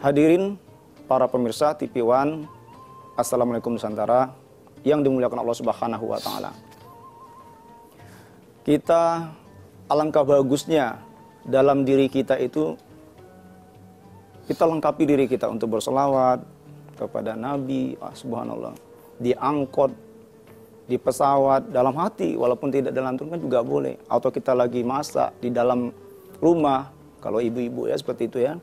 Hadirin para pemirsa TV One, Assalamualaikum Nusantara yang dimuliakan Allah Subhanahu wa Ta'ala. Kita alangkah bagusnya dalam diri kita itu kita lengkapi diri kita untuk berselawat kepada Nabi, subhanallah, di angkot, di pesawat, dalam hati, walaupun tidak dilantunkan juga boleh. Atau kita lagi masak di dalam rumah, kalau ibu-ibu ya seperti itu ya.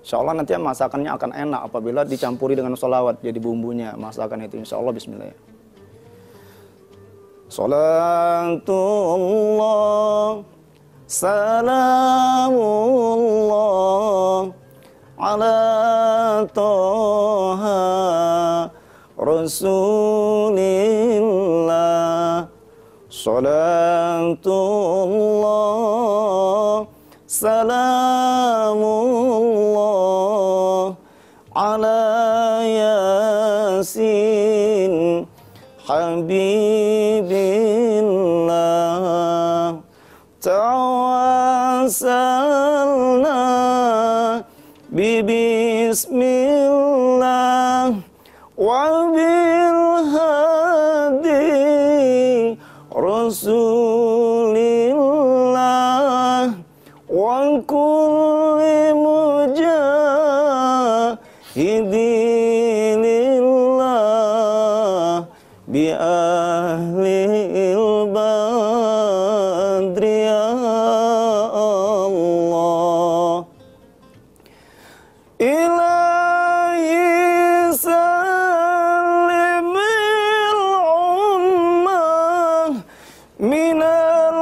Insya Allah nanti masakannya akan enak apabila dicampuri dengan sholawat jadi bumbunya masakan itu. Insya Allah bismillah ya. Salatullah salamullah ala toha rasulillah. Salatullah salamullah ala yasin habibillah. Tawassalna bismillah wa bil hadi rasulillah wa kulli mujahidillah bi ahlil badri ya Allah. Ilahi salimil ummah minal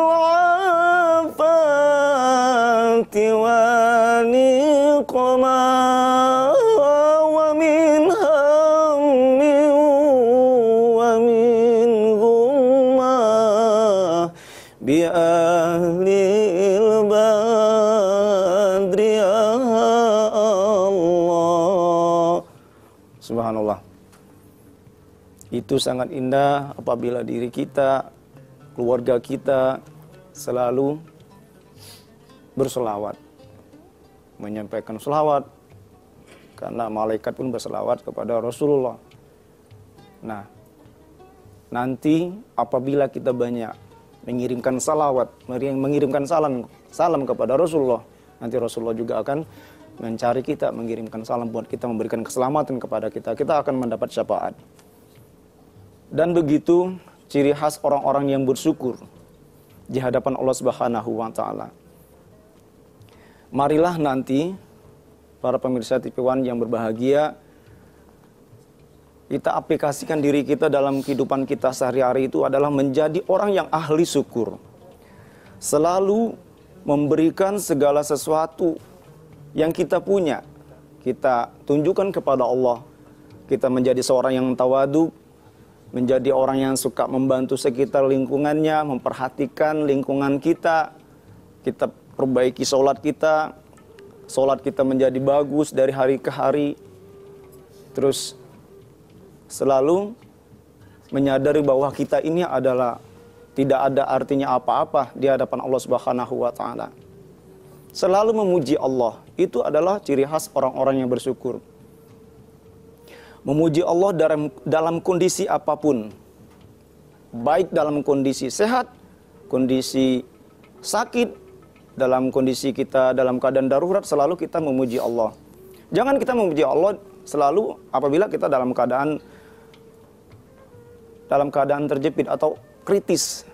afati wa niqmah wa min hammin wa min ghummah bi ahlil badri ya Allah. Subhanallah. Itu sangat indah apabila diri kita, keluarga kita selalu berselawat, menyampaikan selawat, karena malaikat pun berselawat kepada Rasulullah. Nah, nanti apabila kita banyak mengirimkan salawat, mengirimkan salam kepada Rasulullah, nanti Rasulullah juga akan mencari kita, mengirimkan salam buat kita, memberikan keselamatan kepada kita. Kita akan mendapat syafaat. Dan begitu ciri khas orang-orang yang bersyukur di hadapan Allah Subhanahu wa Ta'ala. Marilah nanti para pemirsa TV One yang berbahagia, kita aplikasikan diri kita dalam kehidupan kita sehari-hari itu adalah menjadi orang yang ahli syukur. Selalu memberikan segala sesuatu yang kita punya, kita tunjukkan kepada Allah. Kita menjadi seorang yang tawadu, menjadi orang yang suka membantu sekitar lingkungannya, memperhatikan lingkungan kita. Kita perbaiki sholat kita menjadi bagus dari hari ke hari. Terus selalu menyadari bahwa kita ini adalah tidak ada artinya apa-apa di hadapan Allah Subhanahu wa Ta'ala. Selalu memuji Allah, itu adalah ciri khas orang-orang yang bersyukur. Memuji Allah dalam kondisi apapun, baik dalam kondisi sehat, kondisi sakit, dalam kondisi kita dalam keadaan darurat, selalu kita memuji Allah. Jangan kita memuji Allah selalu apabila kita dalam keadaan terjepit atau kritis.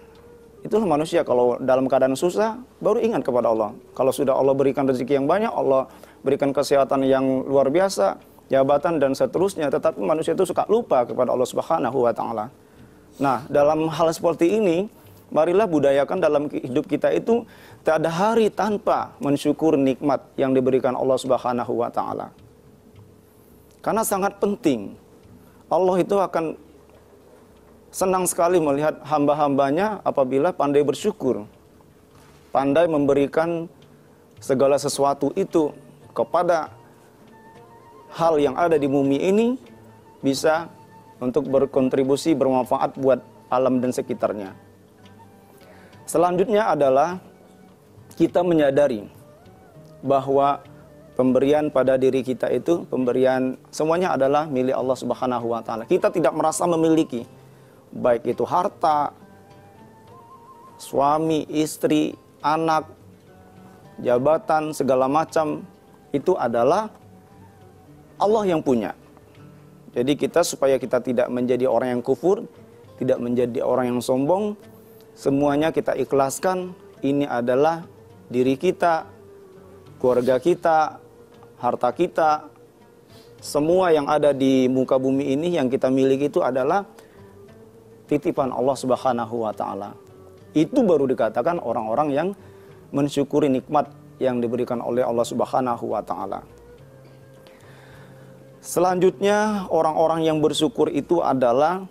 Itulah manusia, kalau dalam keadaan susah baru ingat kepada Allah. Kalau sudah Allah berikan rezeki yang banyak, Allah berikan kesehatan yang luar biasa, jabatan dan seterusnya, tetapi manusia itu suka lupa kepada Allah Subhanahu wa Ta'ala. Nah, dalam hal seperti ini, marilah budayakan dalam hidup kita itu tak ada hari tanpa mensyukur nikmat yang diberikan Allah Subhanahu wa Ta'ala. Karena sangat penting. Allah itu akan senang sekali melihat hamba-hambanya apabila pandai bersyukur, pandai memberikan segala sesuatu itu kepada hal yang ada di bumi ini, bisa untuk berkontribusi, bermanfaat buat alam dan sekitarnya. Selanjutnya adalah kita menyadari bahwa pemberian pada diri kita itu, pemberian semuanya adalah milik Allah Subhanahu wa taala. Kita tidak merasa memiliki, baik itu harta, suami, istri, anak, jabatan, segala macam, itu adalah Allah yang punya. Jadi kita, supaya kita tidak menjadi orang yang kufur, tidak menjadi orang yang sombong, semuanya kita ikhlaskan. Ini adalah diri kita, keluarga kita, harta kita, semua yang ada di muka bumi ini yang kita miliki itu adalah titipan Allah Subhanahu wa taala. Itu baru dikatakan orang-orang yang mensyukuri nikmat yang diberikan oleh Allah Subhanahu wa taala. Selanjutnya, orang-orang yang bersyukur itu adalah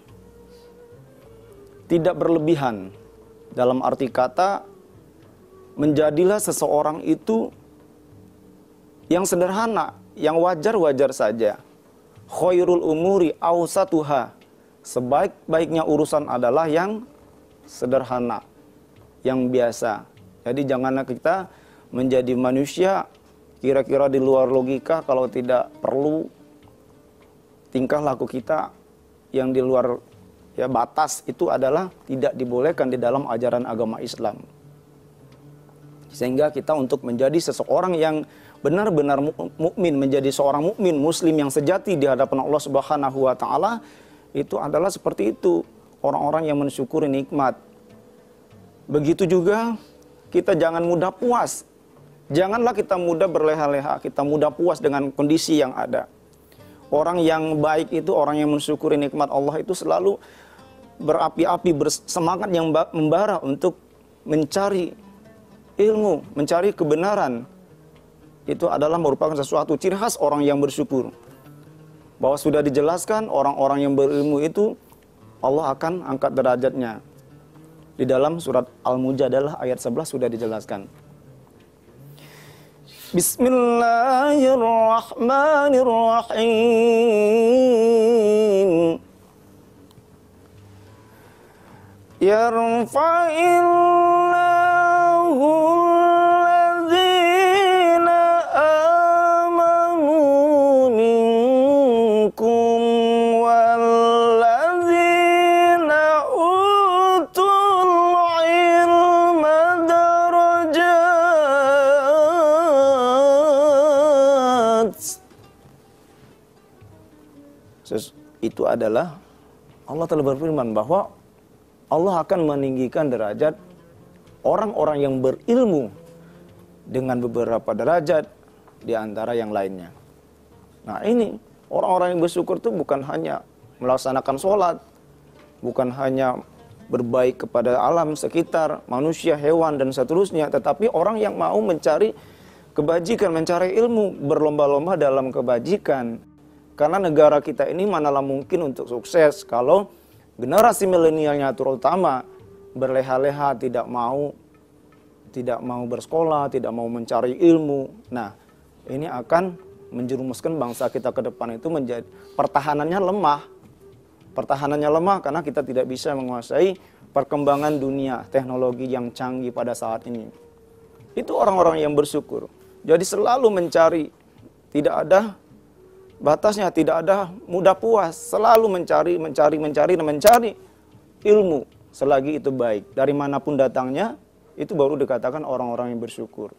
tidak berlebihan. Dalam arti kata, menjadilah seseorang itu yang sederhana, yang wajar-wajar saja. Khairul umuri awsatuha. Sebaik-baiknya urusan adalah yang sederhana, yang biasa. Jadi janganlah kita menjadi manusia kira-kira di luar logika, kalau tidak perlu tingkah laku kita yang di luar batas itu adalah tidak dibolehkan di dalam ajaran agama Islam. Sehingga kita untuk menjadi seseorang yang benar-benar mukmin, menjadi seorang mukmin muslim yang sejati di hadapan Allah Subhanahu wa taala, itu adalah seperti itu, orang-orang yang mensyukuri nikmat. Begitu juga kita jangan mudah puas. Janganlah kita mudah berleha-leha, kita mudah puas dengan kondisi yang ada. Orang yang baik itu, orang yang mensyukuri nikmat Allah itu selalu berapi-api, bersemangat yang membara untuk mencari ilmu, mencari kebenaran. Itu adalah merupakan sesuatu ciri khas orang yang bersyukur. Bahwa sudah dijelaskan orang-orang yang berilmu itu Allah akan angkat derajatnya. Di dalam surat Al-Mujadalah ayat 11 sudah dijelaskan. Bismillahirrahmanirrahim. Yarfa'illahu alladhina amanu minkum walladzina utul ilma darajat. Itu adalah Allah telah berfirman bahwa Allah akan meninggikan derajat orang-orang yang berilmu dengan beberapa derajat di antara yang lainnya. Nah ini, orang-orang yang bersyukur itu bukan hanya melaksanakan sholat, bukan hanya berbaik kepada alam sekitar, manusia, hewan, dan seterusnya, tetapi orang yang mau mencari kebajikan, mencari ilmu, berlomba-lomba dalam kebajikan. Karena negara kita ini manalah mungkin untuk sukses kalau generasi milenialnya terutama berleha-leha, tidak mau bersekolah, tidak mau mencari ilmu. Nah, ini akan menjerumuskan bangsa kita ke depan itu menjadi pertahanannya lemah. Pertahanannya lemah karena kita tidak bisa menguasai perkembangan dunia teknologi yang canggih pada saat ini. Itu orang-orang yang bersyukur. Jadi selalu mencari, tidak ada batasnya, tidak ada mudah puas, selalu mencari ilmu selagi itu baik. Dari manapun datangnya, itu baru dikatakan orang-orang yang bersyukur.